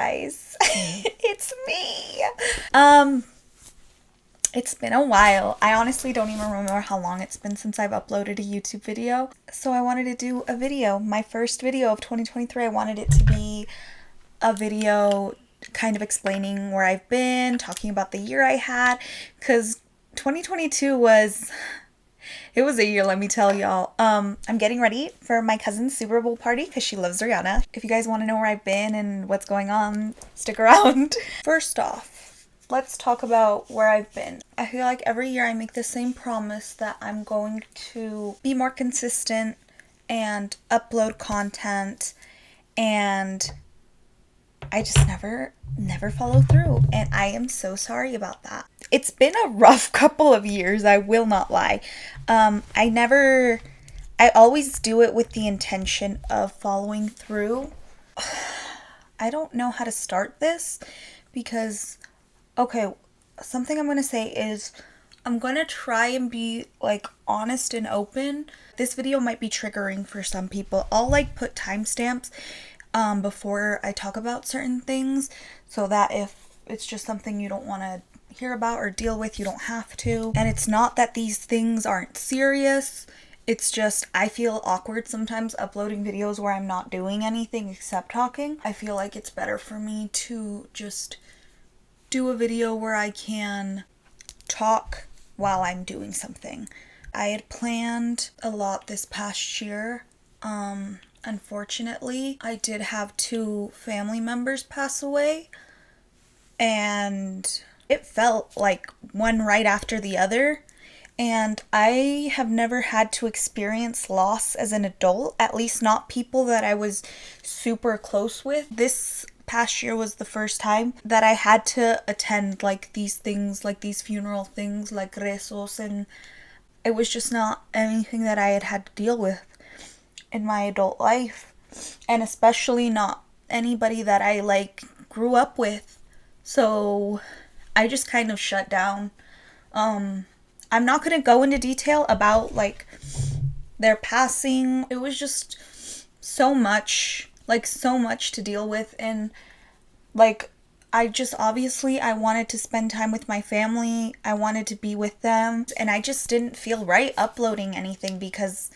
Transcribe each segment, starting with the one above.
guys. It's me. It's been a while. I honestly don't even remember how long it's been since I've uploaded a YouTube video. So I wanted to do a video. My first video of 2023, I wanted it to be a video kind of explaining where I've been, talking about the year I had, because 2022 was a year, let me tell y'all. I'm getting ready for my cousin's Super Bowl party because she loves Rihanna. If you guys want to know where I've been and what's going on, stick around. First off, let's talk about where I've been. I feel like every year I make the same promise that I'm going to be more consistent and upload content, and I just never follow through, and I am so sorry about that. It's been a rough couple of years, I will not lie. I always do it with the intention of following through. I don't know how to start this because, okay, something I'm going to say is I'm going to try and be like honest and open. This video might be triggering for some people. I'll like put timestamps before I talk about certain things so that if it's just something you don't want to hear about or deal with, you don't have to. And it's not that these things aren't serious. It's just I feel awkward sometimes uploading videos where I'm not doing anything except talking. I feel like it's better for me to just do a video where I can talk while I'm doing something. I had planned a lot this past year. Unfortunately, I did have 2 family members pass away, and it felt like one right after the other. And I have never had to experience loss as an adult, at least not people that I was super close with. This past year was the first time that I had to attend like these things, like these funeral things, like rezos, and it was just not anything that I had to deal with in my adult life, and especially not anybody that I like grew up with. So I just kind of shut down. I'm not gonna go into detail about like their passing. It was just so much to deal with, and like I wanted to spend time with my family. I wanted to be with them, and I just didn't feel right uploading anything because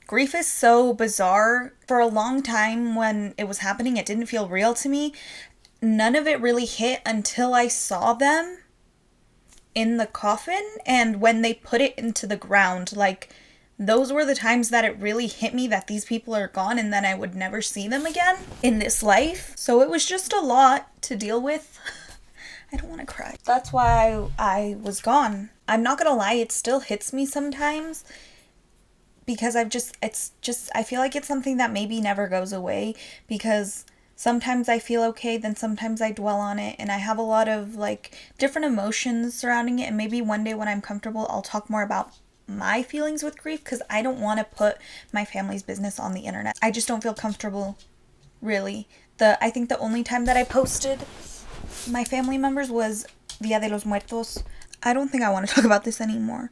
grief is so bizarre. For a long time when it was happening, it didn't feel real to me. None of it really hit until I saw them in the coffin and when they put it into the ground. Like, those were the times that it really hit me that these people are gone and then I would never see them again in this life. So it was just a lot to deal with. I don't want to cry. That's why I was gone. I'm not gonna lie, it still hits me sometimes because I feel like it's something that maybe never goes away, because sometimes I feel okay, then sometimes I dwell on it, and I have a lot of like different emotions surrounding it, and maybe one day when I'm comfortable, I'll talk more about my feelings with grief, because I don't want to put my family's business on the internet. I just don't feel comfortable, really. I think the only time that I posted my family members was Dia de los Muertos. I don't think I want to talk about this anymore.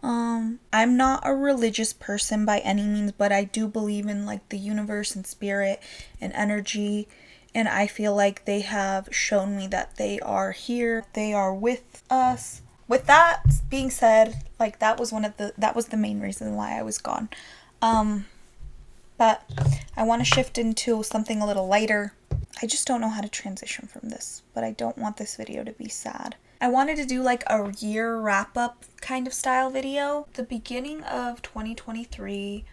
I'm not a religious person by any means, but I do believe in like the universe and spirit and energy, and I feel like they have shown me that they are here, they are with us. With that being said, like that was the main reason why I was gone. But I want to shift into something a little lighter. I just don't know how to transition from this, but I don't want this video to be sad. I wanted to do like a year wrap-up kind of style video. The beginning of 2023,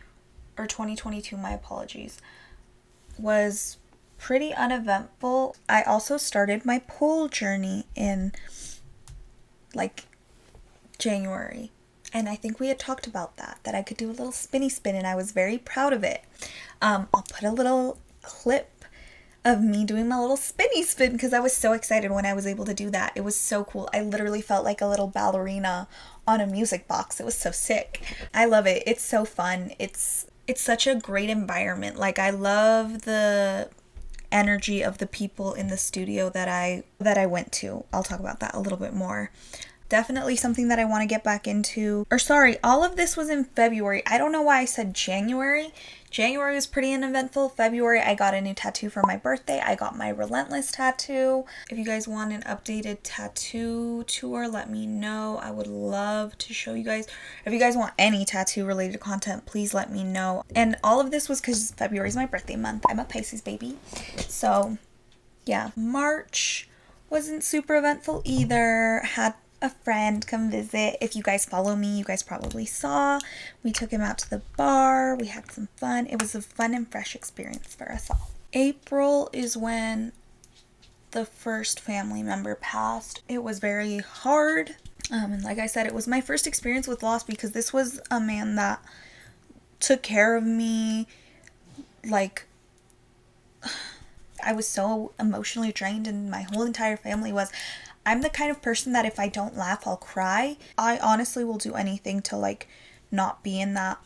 or 2022, my apologies, was pretty uneventful. I also started my pole journey in like January, and I think we had talked about that I could do a little spinny spin, and I was very proud of it. I'll put a little clip of me doing my little spinny spin because I was so excited when I was able to do that. It was so cool. I literally felt like a little ballerina on a music box. It was so sick. I love it. It's so fun. It's such a great environment. Like, I love the energy of the people in the studio that I went to. I'll talk about that a little bit more. definitely something that I want to get back into. Or sorry, all of this was in February. I don't know why I said January. January was pretty uneventful. February, I got a new tattoo for my birthday. I got my Relentless tattoo. If you guys want an updated tattoo tour, let me know. I would love to show you guys. If you guys want any tattoo related content, please let me know. And all of this was because February is my birthday month. I'm a Pisces baby. So yeah, March wasn't super eventful either. Had a friend come visit. If you guys follow me, you guys probably saw. We took him out to the bar. We had some fun. It was a fun and fresh experience for us all. April is when the first family member passed. It was very hard. And like I said, it was my first experience with loss because this was a man that took care of me. Like, I was so emotionally drained, and my whole entire family was. I'm the kind of person that if I don't laugh, I'll cry. I honestly will do anything to like not be in that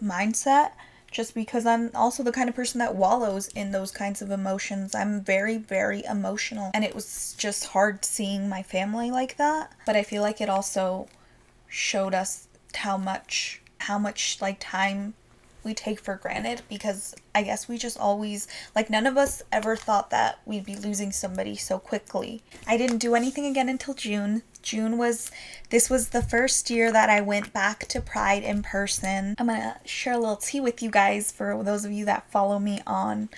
mindset, just because I'm also the kind of person that wallows in those kinds of emotions. I'm very, very emotional, and it was just hard seeing my family like that. But I feel like it also showed us how much like time we take for granted, because I guess we just always, like, none of us ever thought that we'd be losing somebody so quickly. I didn't do anything again until June. This was the first year that I went back to Pride in person. I'm gonna share a little tea with you guys for those of you that follow me on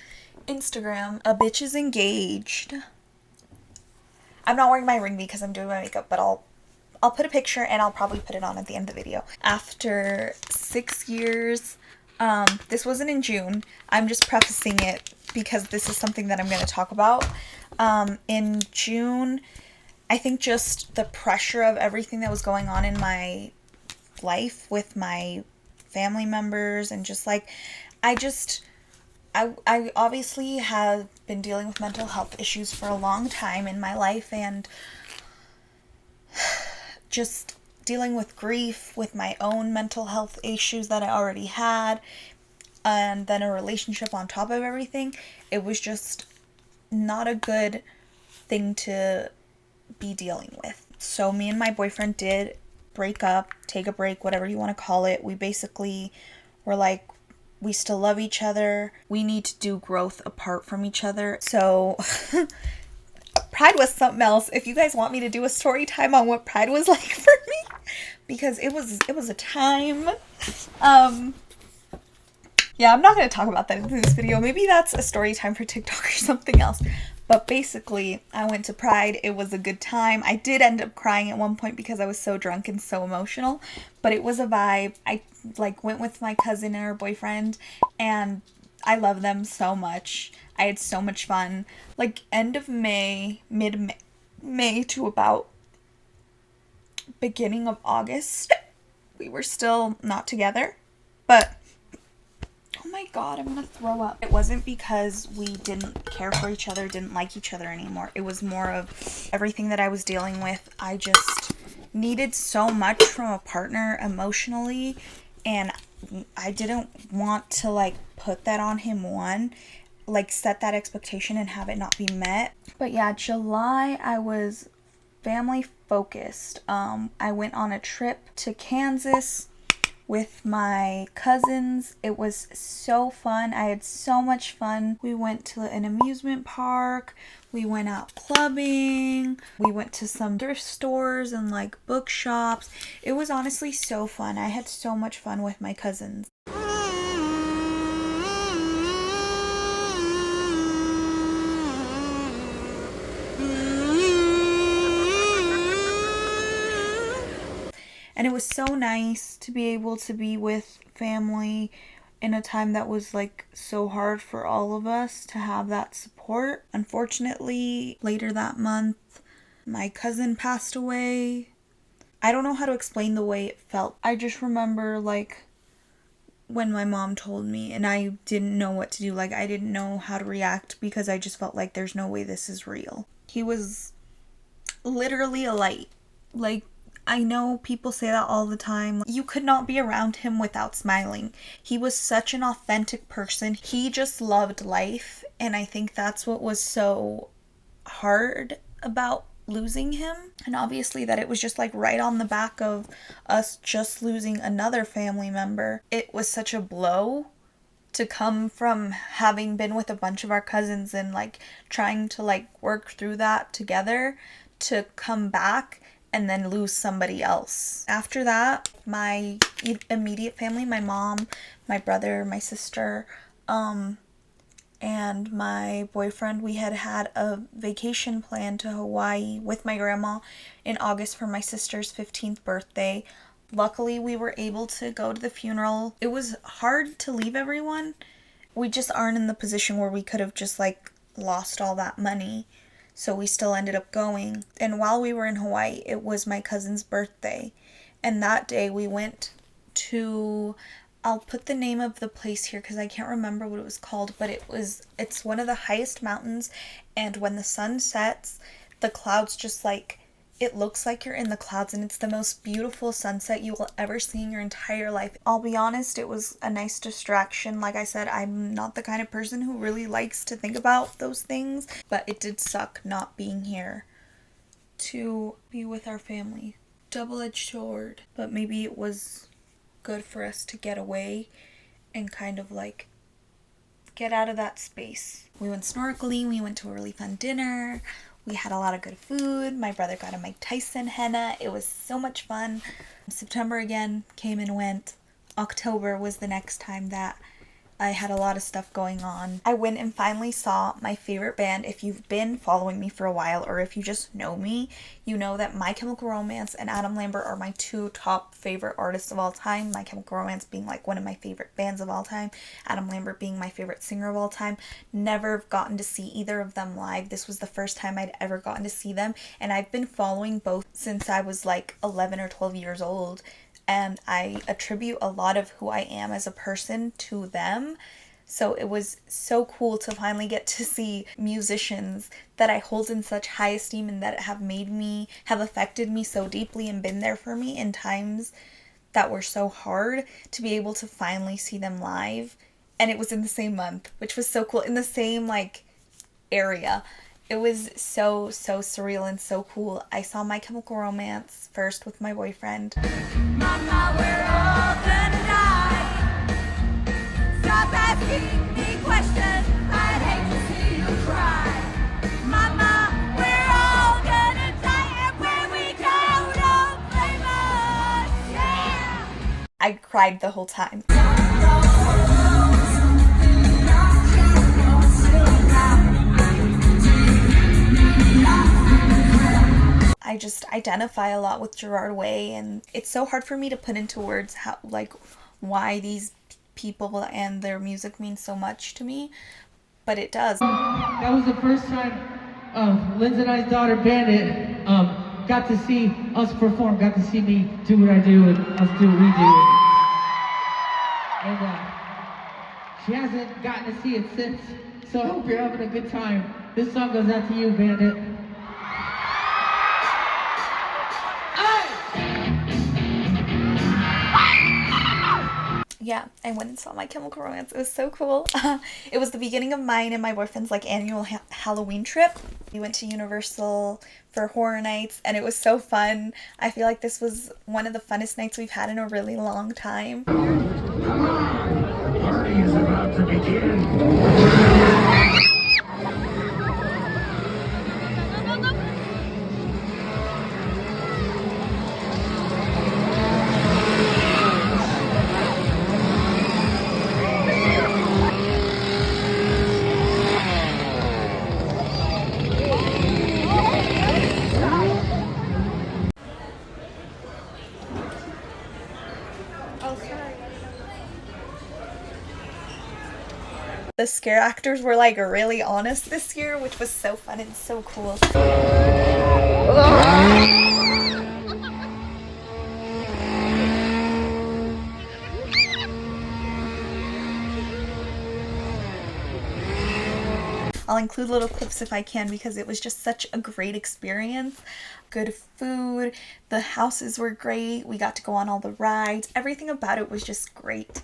Instagram. A bitch is engaged. I'm not wearing my ring because I'm doing my makeup, but I'll put a picture and I'll probably put it on at the end of the video. After 6 years, this wasn't in June. I'm just prefacing it because this is something that I'm going to talk about. In June, I think just the pressure of everything that was going on in my life with my family members, and just like, I obviously have been dealing with mental health issues for a long time in my life, and just dealing with grief, with my own mental health issues that I already had, and then a relationship on top of everything. It was just not a good thing to be dealing with. So me and my boyfriend did break up, take a break, whatever you want to call it. We basically were like, we still love each other. We need to do growth apart from each other. So Pride was something else. If you guys want me to do a story time on what Pride was like for me, because it was a time. Yeah, I'm not going to talk about that in this video. Maybe that's a story time for TikTok or something else. But basically, I went to Pride. It was a good time. I did end up crying at one point because I was so drunk and so emotional, but it was a vibe. I like went with my cousin and her boyfriend, and I love them so much. I had so much fun. Like, end of May, mid-May to about beginning of August, we were still not together. But, oh my god, I'm gonna throw up. It wasn't because we didn't care for each other, didn't like each other anymore. It was more of everything that I was dealing with. I just needed so much from a partner emotionally, and I didn't want to, like, put that on him, like, set that expectation and have it not be met. But yeah, July, I was family focused. I went on a trip to Kansas with my cousins. It was so fun. I had so much fun. We went to an amusement park. We went out clubbing. We went to some thrift stores and like bookshops. It was honestly so fun. I had so much fun with my cousins. And it was so nice to be able to be with family in a time that was like so hard for all of us, to have that support. Unfortunately, later that month, my cousin passed away. I don't know how to explain the way it felt. I just remember like when my mom told me, and I didn't know what to do. Like, I didn't know how to react because I just felt like there's no way this is real. He was literally a light. Like, I know people say that all the time. You could not be around him without smiling. He was such an authentic person. He just loved life. And I think that's what was so hard about losing him, and obviously that it was just like right on the back of us just losing another family member. It was such a blow to come from having been with a bunch of our cousins and like trying to like work through that together, to come back and then lose somebody else. After that, my immediate family, my mom, my brother, my sister, and my boyfriend, we had a vacation plan to Hawaii with my grandma in August for my sister's 15th birthday. Luckily, we were able to go to the funeral. It was hard to leave everyone. We just aren't in the position where we could have just like lost all that money. So we still ended up going. And while we were in Hawaii, it was my cousin's birthday. And that day we went to, I'll put the name of the place here because I can't remember what it was called, but it's one of the highest mountains, and when the sun sets, the clouds just like, it looks like you're in the clouds, and it's the most beautiful sunset you will ever see in your entire life. I'll be honest, it was a nice distraction. Like I said, I'm not the kind of person who really likes to think about those things, but it did suck not being here to be with our family. Double-edged sword, but maybe it was good for us to get away and kind of like get out of that space. We went snorkeling, we went to a really fun dinner, we had a lot of good food, my brother got a Mike Tyson henna, it was so much fun. September again came and went. October was the next time that I had a lot of stuff going on. I went and finally saw my favorite band. If you've been following me for a while, or if you just know me, you know that My Chemical Romance and Adam Lambert are my two top favorite artists of all time. My Chemical Romance being like one of my favorite bands of all time, Adam Lambert being my favorite singer of all time. Never gotten to see either of them live. This was the first time I'd ever gotten to see them, and I've been following both since I was like 11 or 12 years old. And I attribute a lot of who I am as a person to them. So it was so cool to finally get to see musicians that I hold in such high esteem and that have affected me so deeply and been there for me in times that were so hard, to be able to finally see them live. And it was in the same month, which was so cool, in the same like area. It was so surreal and so cool. I saw My Chemical Romance first with my boyfriend. Mama, we're all gonna die. Stop asking me questions. I'd hate to see you cry. Mama, we're all gonna die, and when we go, don't blame us. Yeah. I cried the whole time. I just identify a lot with Gerard Way, and it's so hard for me to put into words how, like, why these people and their music means so much to me, but it does. That was the first time Lynn's and I's daughter Bandit got to see us perform, got to see me do what I do and us do what we do. And she hasn't gotten to see it since, so I hope you're having a good time. This song goes out to you, Bandit. Yeah, I went and saw My Chemical Romance. It was so cool. It was the beginning of mine and my boyfriend's like annual Halloween trip. We went to Universal for Horror Nights, and it was so fun. I feel like this was one of the funnest nights we've had in a really long time. Come on, the party is about to begin. The scare actors were like really honest this year, which was so fun and so cool. I'll include little clips if I can because it was just such a great experience. Good food, the houses were great, we got to go on all the rides, everything about it was just great.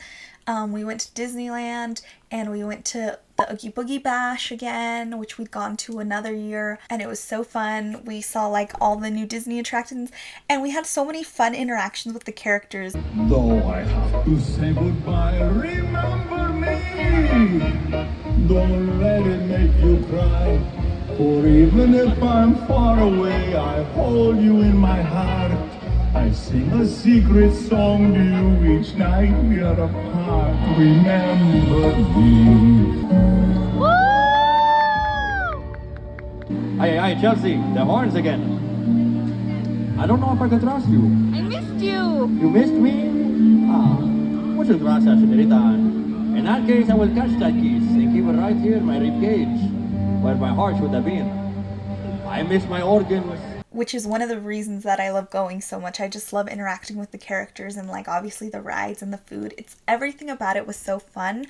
We went to Disneyland and we went to the Oogie Boogie Bash again, which we'd gone to another year, and it was so fun. We saw like all the new Disney attractions and we had so many fun interactions with the characters. Though I have to say goodbye, remember me. Don't let it make you cry. For even if I'm far away, I hold you in my heart. I sing a secret song to you each night we are apart. Remember me. Hey, Chelsea, the horns again. I don't know if I can trust you. I missed you. You missed me? Ah, muchas gracias, señorita. In that case, I will catch that geese and keep it right here in my ribcage, where my heart should have been. I miss my organs. Which is one of the reasons that I love going so much. I just love interacting with the characters and like obviously the rides and the food. It's everything about it was so fun.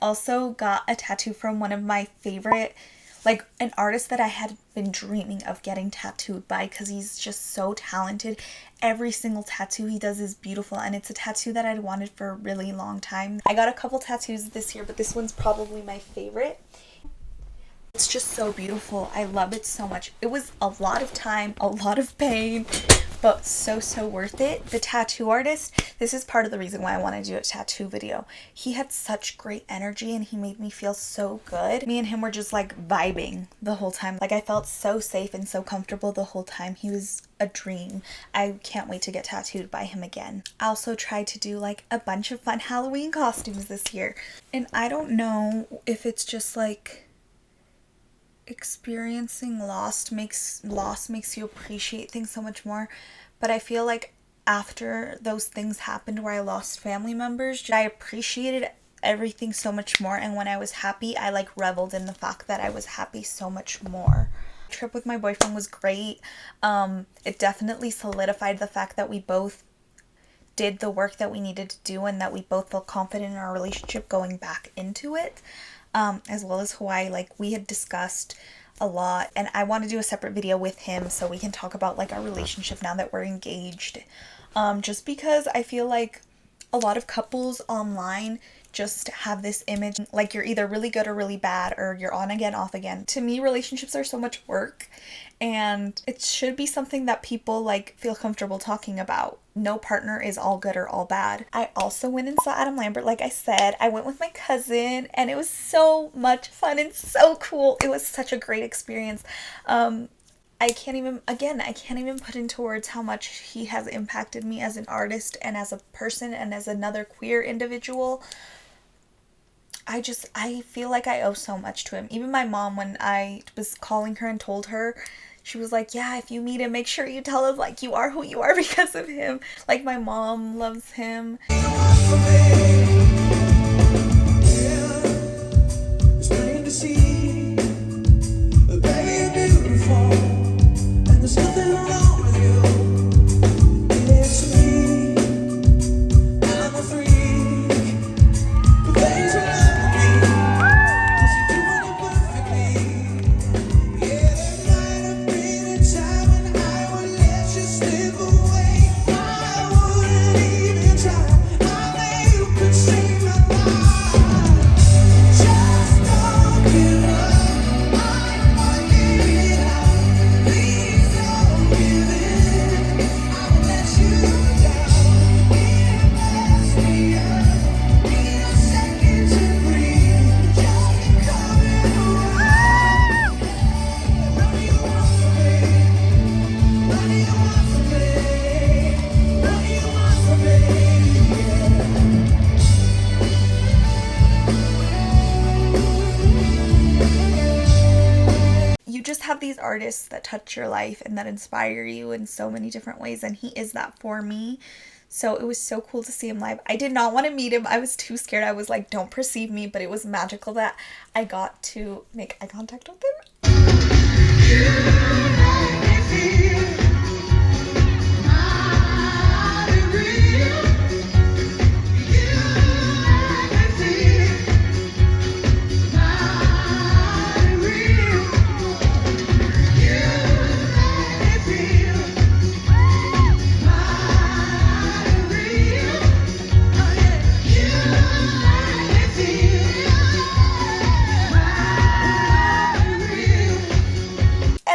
Also got a tattoo from one of my favorite, like an artist that I had been dreaming of getting tattooed by because he's just so talented. Every single tattoo he does is beautiful and it's a tattoo that I'd wanted for a really long time. I got a couple tattoos this year, but this one's probably my favorite. It's just so beautiful. I love it so much. It was a lot of time, a lot of pain, but so worth it. The tattoo artist, this is part of the reason why I want to do a tattoo video. He had such great energy and he made me feel so good. Me and him were just like vibing the whole time. Like I felt so safe and so comfortable the whole time. He was a dream. I can't wait to get tattooed by him again. I also tried to do like a bunch of fun Halloween costumes this year. And I don't know if it's just like experiencing loss makes you appreciate things so much more, but I feel like after those things happened where I lost family members, I appreciated everything so much more, and when I was happy I like reveled in the fact that I was happy so much more. The trip with my boyfriend was great. It definitely solidified the fact that we both did the work that we needed to do and that we both felt confident in our relationship going back into it. As well as Hawaii, like we had discussed a lot, and I want to do a separate video with him so we can talk about like our relationship now that we're engaged. Just because I feel like a lot of couples online just have this image like you're either really good or really bad, or you're on again, off again. To me, relationships are so much work, and it should be something that people like feel comfortable talking about. No partner is all good or all bad. I also went and saw Adam Lambert, like I said. I went with my cousin and it was so much fun and so cool. It was such a great experience. I can't even put into words how much he has impacted me as an artist and as a person and as another queer individual. I feel like I owe so much to him. Even my mom, when I was calling her and told her, she was like, yeah, if you meet him, make sure you tell him like you are who you are because of him. Like my mom loves him. It's plain to see, baby, you're beautiful, and there's nothing wrong with you. It's me, I'm a freak, but things are not me, 'cause you're doing it perfectly. Yeah, there might have been a time when I would let you slip away. I wouldn't even try. I may have these artists that touch your life and that inspire you in so many different ways, and he is that for me. So it was so cool to see him live. I did not want to meet him. I was too scared. I was like, don't perceive me, but it was magical that I got to make eye contact with him.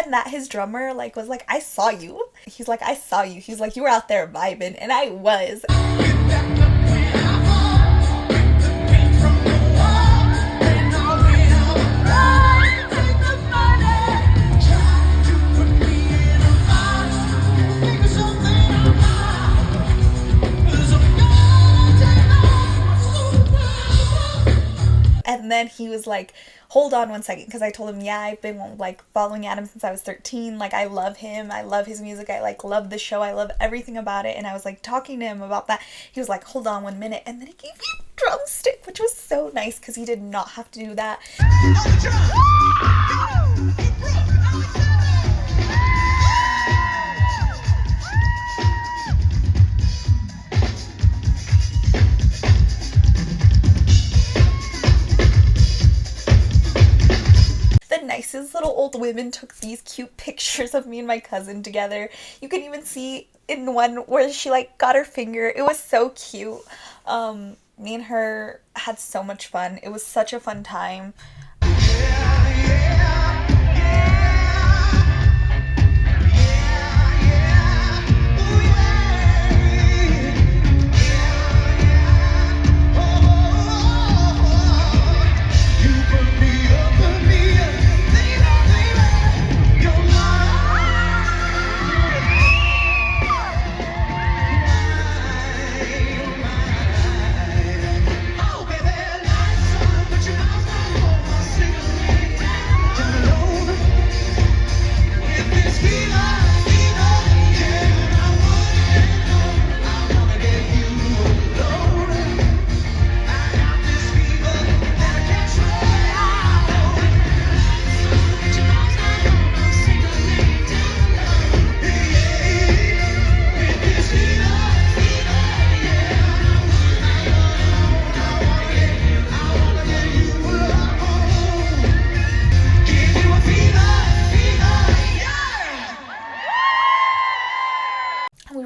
That his drummer like was like, I saw you. He's like, I saw you. He's like, you were out there vibing, and I was. And then he was like, hold on one second, because I told him, yeah, I've been like following Adam since I was 13. Like, I love him. I love his music. I like love the show. I love everything about it. And I was like talking to him about that. He was like, hold on 1 minute. And then he gave me a drumstick, which was so nice because he did not have to do that. Nicest little old women took these cute pictures of me and my cousin together. You can even see in one where she like got her finger. It was so cute. Me and her had so much fun. It was such a fun time.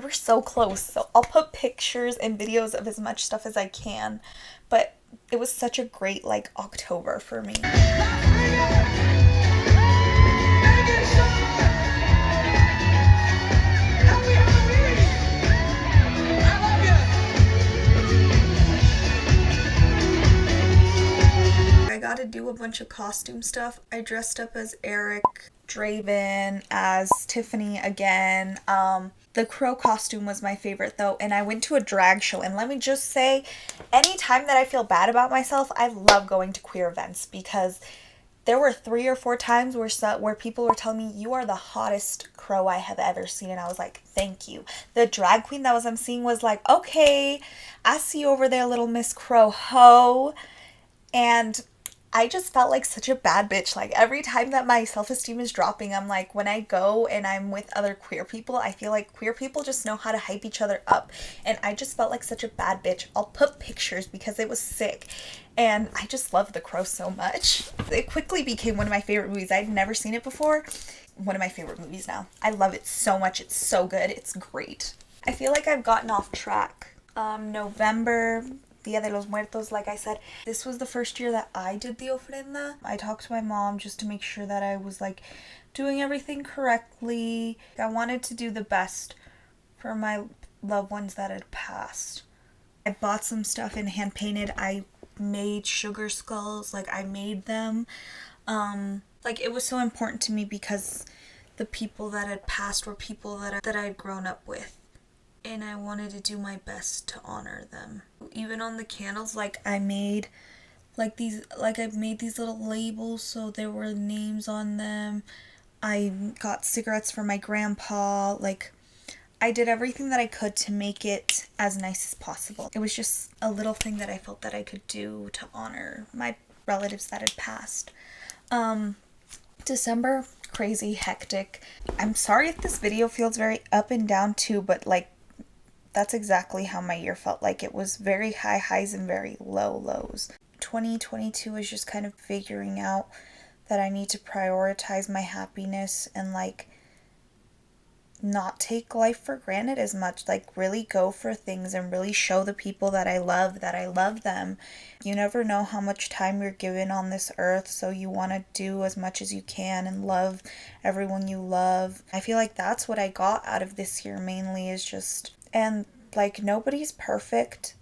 So close, so I'll put pictures and videos of as much stuff as I can, but it was such a great like October for me. I got to do a bunch of costume stuff. I dressed up as Eric, Draven, as Tiffany again. The crow costume was my favorite though, and I went to a drag show, and let me just say, anytime that I feel bad about myself, I love going to queer events, because there were 3 or 4 times where people were telling me, you are the hottest crow I have ever seen, and I was like, thank you. The drag queen that was emceeing was like, okay, I see you over there, little Miss Crow ho, and I just felt like such a bad bitch. Like, every time that my self-esteem is dropping, I'm like, when I go and I'm with other queer people, I feel like queer people just know how to hype each other up. And I just felt like such a bad bitch. I'll put pictures because it was sick. And I just love The Crow so much. It quickly became one of my favorite movies. I'd never seen it before. One of my favorite movies now. I love it so much. It's so good. It's great. I feel like I've gotten off track. November, Dia de los Muertos, like I said, this was the first year that I did the ofrenda. I talked to my mom just to make sure that I was like doing everything correctly. I wanted to do the best for my loved ones that had passed. I bought some stuff and hand painted. I made sugar skulls, like I made them. Like it was so important to me because the people that had passed were people that I'd grown up with. And I wanted to do my best to honor them. Even on the candles, like I made these little labels so there were names on them. I got cigarettes for my grandpa. Like, I did everything that I could to make it as nice as possible. It was just a little thing that I felt that I could do to honor my relatives that had passed. December, crazy, hectic. I'm sorry if this video feels very up and down too, but like, that's exactly how my year felt like. It was very high highs and very low lows. 2022 is just kind of figuring out that I need to prioritize my happiness and like not take life for granted as much. Like, really go for things and really show the people that I love them. You never know how much time you're given on this earth, so you want to do as much as you can and love everyone you love. I feel like that's what I got out of this year mainly, is just, and like, nobody's perfect,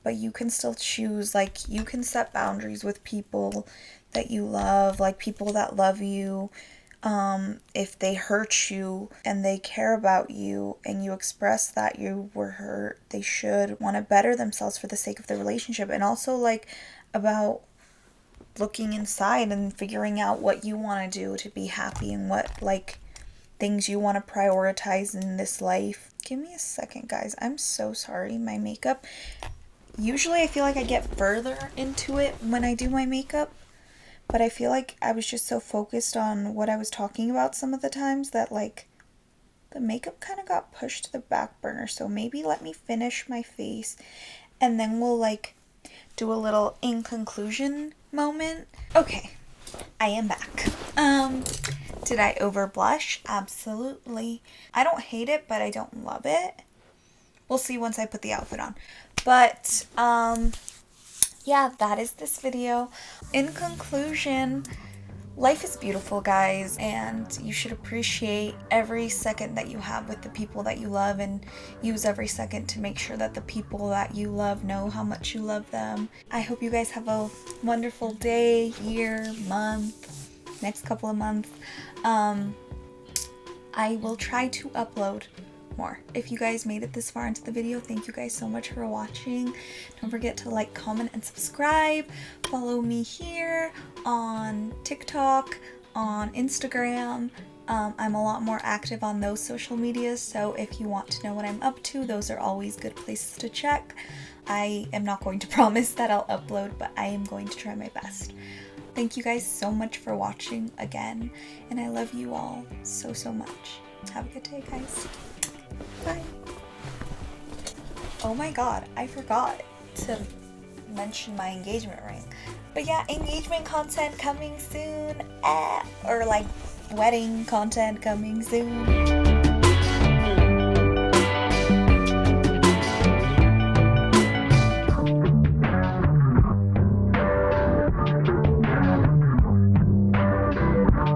but you can still choose. Like, you can set boundaries with people that you love, like people that love you. If they hurt you and they care about you and you express that you were hurt, they should want to better themselves for the sake of the relationship. And also, like, about looking inside and figuring out what you want to do to be happy and what, like, things you want to prioritize in this life. Give me a second, guys. I'm so sorry. My makeup. Usually I feel like I get further into it when I do my makeup, but I feel like I was just so focused on what I was talking about some of the times that, like, the makeup kind of got pushed to the back burner. So maybe let me finish my face and then we'll, like, do a little in conclusion moment. Okay, I am back. Did I over blush? Absolutely. I don't hate it, but I don't love it. We'll see once I put the outfit on. But, yeah, that is this video. In conclusion, life is beautiful, guys, and you should appreciate every second that you have with the people that you love and use every second to make sure that the people that you love know how much you love them. I hope you guys have a wonderful day, year, month, next couple of months. I will try to upload more. If you guys made it this far into the video, thank you guys so much for watching. Don't forget to like, comment, and subscribe. Follow me here on TikTok, on Instagram. I'm a lot more active on those social medias, so if you want to know what I'm up to, those are always good places to check. I am not going to promise that I'll upload, but I am going to try my best. Thank you guys so much for watching again, and I love you all so, so much. Have a good day, guys. Bye. Oh my god, I forgot to mention my engagement ring. But yeah, engagement content coming soon. Or like wedding content coming soon.